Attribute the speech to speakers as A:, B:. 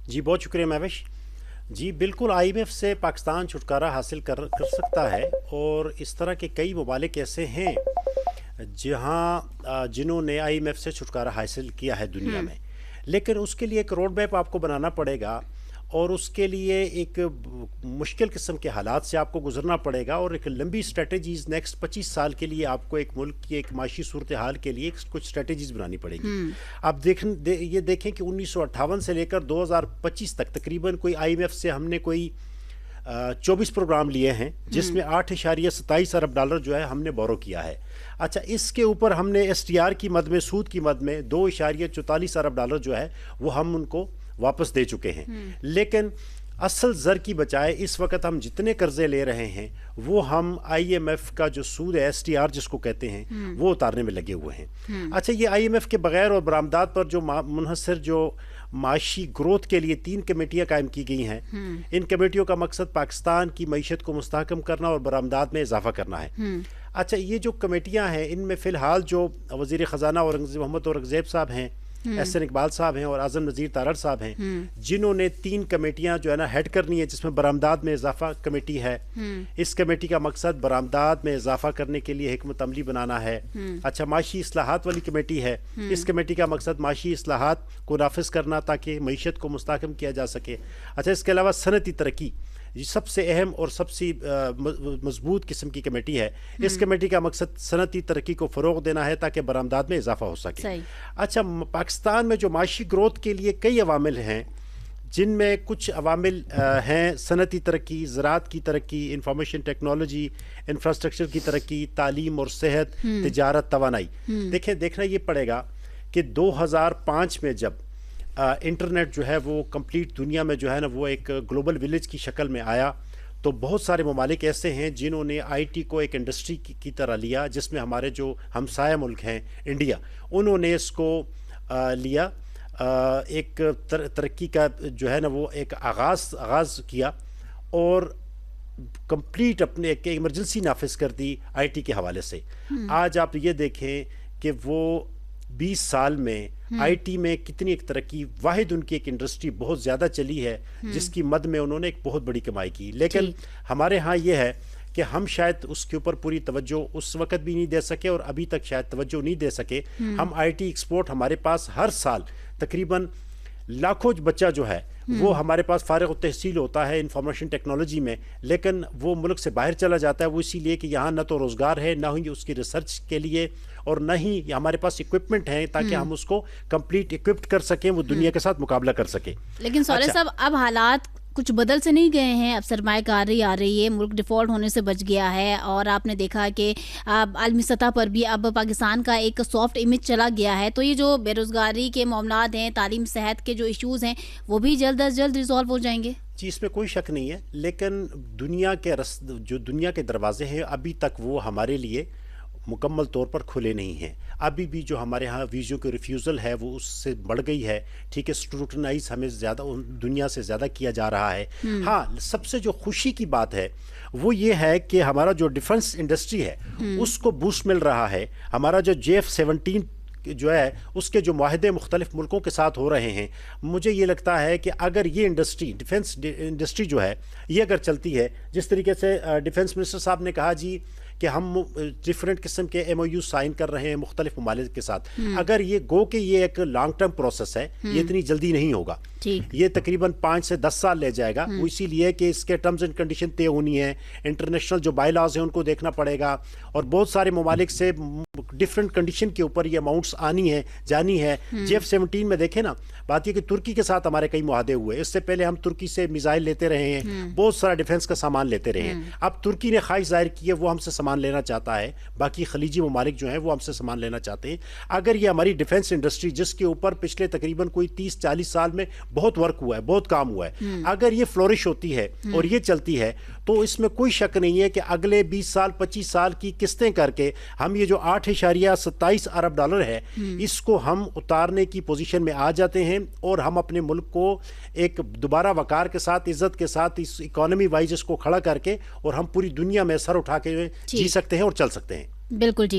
A: जी बहुत शुक्रिया महविश। जी बिल्कुल, आईएमएफ से पाकिस्तान छुटकारा हासिल कर सकता है, और इस तरह के कई ममालिक ऐसे हैं जिन्होंने आईएमएफ से छुटकारा हासिल किया है दुनिया में। लेकिन उसके लिए एक रोड मैप आपको बनाना पड़ेगा, और उसके लिए एक मुश्किल किस्म के हालात से आपको गुजरना पड़ेगा, और एक लंबी स्ट्रेटजीज नेक्स्ट 25 साल के लिए आपको एक मुल्क की एक माशी सूरत हाल के लिए कुछ स्ट्रेटजीज बनानी पड़ेगी। आप ये देखें कि 1958 से लेकर 2025 तक तकरीबन कोई आईएमएफ से हमने कोई 24 प्रोग्राम लिए हैं, जिसमें 8.27 अरब डॉलर जो है हमने बोरो किया है। अच्छा, इसके ऊपर हमने एसटीआर की मद में, सूद की मद में 2.44 अरब डॉलर जो है वो हम उनको वापस दे चुके हैं। लेकिन असल ज़र की बजाय इस वक्त हम जितने कर्जे ले रहे हैं वो हम आईएमएफ का जो सूद है, एसटीआर जिसको कहते हैं, वो उतारने में लगे हुए हैं। अच्छा, ये आईएमएफ के बगैर और बरामदात पर जो मुनहसर जो माशी ग्रोथ के लिए 3 कमेटियाँ कायम की गई हैं, इन कमेटियों का मकसद पाकिस्तान की मईशत को मुस्तहकम करना और बरामदात में इजाफा करना है। अच्छा, ये जो कमेटियाँ हैं, इनमें फ़िलहाल जो वज़ीर ख़जाना मोहम्मद औरंगज़ेब साहब हैं, एहसन इकबाल साहब हैं और आज़म नज़ीर तारड़ साहब हैं, जिन्होंने 3 कमेटियां जो है ना हेड करनी है, जिसमें बरामदात में इजाफा कमेटी है। इस कमेटी का मकसद बरामदात में इजाफा करने के लिए हिकमत अमली बनाना है। अच्छा, माशी इस्लाहात वाली कमेटी है, इस कमेटी का मकसद माशी इस्लाहात को नाफिज करना ताकि मईशत को मुस्तहकम किया जा सके। अच्छा, इसके अलावा सनती तरक्की ये सबसे अहम और सबसे मजबूत किस्म की कमेटी है। इस कमेटी का मकसद सनती तरक्की को फ़रोग़ देना है ताकि बरामदात में इजाफा हो सके। अच्छा, पाकिस्तान में जो माशी ग्रोथ के लिए कई अवामिल हैं, जिनमें कुछ अवामिल हैं सनती तरक्की, ज़राअत की तरक्की, इंफॉर्मेशन टेक्नोलॉजी, इंफ्रास्ट्रक्चर की तरक्की, तालीम और सेहत, तिजारत, तवानाई। देखना ये पड़ेगा कि 2005 में जब इंटरनेट जो है वो कंप्लीट दुनिया में जो है ना वो एक ग्लोबल विलेज की शक्ल में आया, तो बहुत सारे ममालिक ऐसे हैं जिन्होंने आईटी को एक इंडस्ट्री की तरह लिया, जिसमें हमारे जो हमसाया मुल्क हैं इंडिया, उन्होंने इसको लिया, एक तरक्की का जो है ना वो एक आगाज़ किया और कंप्लीट अपने एक इमरजेंसी नाफिज कर दी आईटी के हवाले से। आज आप ये देखें कि वो 20 साल में आईटी में कितनी एक तरक्की, वाहिद उनकी एक इंडस्ट्री बहुत ज़्यादा चली है जिसकी मद में उन्होंने एक बहुत बड़ी कमाई की। लेकिन हमारे यहाँ ये है कि हम शायद उसके ऊपर पूरी तवज्जो उस वक़्त भी नहीं दे सके और अभी तक शायद तवज्जो नहीं दे सके। हम आईटी एक्सपोर्ट, हमारे पास हर साल तकरीबन लाखों बच्चा जो है वो हमारे पास फारिग तहसील होता है इंफॉर्मेशन टेक्नोलॉजी में, लेकिन वो मुल्क से बाहर चला जाता है। वो इसीलिए कि यहाँ न तो रोज़गार है, ना ही उसकी रिसर्च के लिए, और न ही हमारे पास इक्विपमेंट है ताकि हम उसको कंप्लीट इक्विप्ड कर सकें, वो दुनिया के साथ मुकाबला कर सकें।
B: लेकिन सौरे साहब, अब हालात कुछ बदल से नहीं गए हैं। अब सरमायाकारी आ रही है, मुल्क डिफ़ॉल्ट होने से बच गया है, और आपने देखा कि आलमी सतह पर भी अब पाकिस्तान का एक सॉफ्ट इमेज चला गया है। तो ये जो बेरोज़गारी के मामलात हैं, तालीम सेहत के जो इश्यूज़ हैं, वो भी जल्द अज जल्द रिजॉल्व हो जाएंगे।
A: जी, इसमें कोई शक नहीं है, लेकिन जो दुनिया के दरवाजे हैं अभी तक वो हमारे लिए मुकम्मल तौर पर खुले नहीं हैं। अभी भी जो हमारे यहाँ वीज़ों की रिफ्यूज़ल है वो उससे बढ़ गई है। ठीक है, स्क्रूटनाइज हमें ज़्यादा दुनिया से ज़्यादा किया जा रहा है। हाँ, सबसे जो खुशी की बात है वो ये है कि हमारा जो डिफेंस इंडस्ट्री है उसको बूस्ट मिल रहा है। हमारा जो JF-17 जो है उसके जो मुआहदे मुख्तलिफ मुल्कों के साथ हो रहे हैं, मुझे ये लगता है कि अगर ये इंडस्ट्री, डिफेंस इंडस्ट्री जो है ये अगर चलती है जिस तरीके से डिफेंस मिनिस्टर साहब ने कहा जी कि हम डिफरेंट किस्म के MOU साइन कर रहे हैं मुख्तलिफ ममालिक के साथ, अगर ये ये एक लॉन्ग टर्म प्रोसेस है, ये इतनी जल्दी नहीं होगा, ये तकरीबन 5 से 10 साल ले जाएगा। वो इसीलिए कि इसके टर्म्स एंड कंडीशन तय होनी है, इंटरनेशनल जो बायलॉज हैं उनको देखना पड़ेगा, और बहुत सारे ममालिक से डिफरेंट कंडीशन के ऊपर ये अमाउंट्स आनी है जानी है। JF-17 में देखें ना, बात ये कि तुर्की के साथ हमारे कई मुआहदे हुए, इससे पहले हम तुर्की से मिसाइल लेते रहे हैं, बहुत सारा डिफेंस का सामान लेते रहे हैं। अब तुर्की ने ख्वाहिश जाहिर की है वो हमसे सामान लेना चाहता है, बाकी खलीजी ममालिक जो हैं वो हमसे सामान लेना चाहते हैं। अगर ये हमारी डिफेंस इंडस्ट्री जिसके ऊपर पिछले तकरीबन कोई 30-40 साल में बहुत वर्क हुआ है, बहुत काम हुआ है, अगर ये फ्लोरिश होती है और ये चलती है तो इसमें कोई शक नहीं है कि अगले 20 साल 25 साल की किस्तें करके हम ये जो 8.27 अरब डॉलर है इसको हम उतारने की पोजीशन में आ जाते हैं, और हम अपने मुल्क को एक दोबारा वकार के साथ, इज्जत के साथ, इस इकोनॉमी वाइज इसको खड़ा करके और हम पूरी दुनिया में सर उठा के जी सकते हैं और चल सकते हैं।
B: बिल्कुल जी।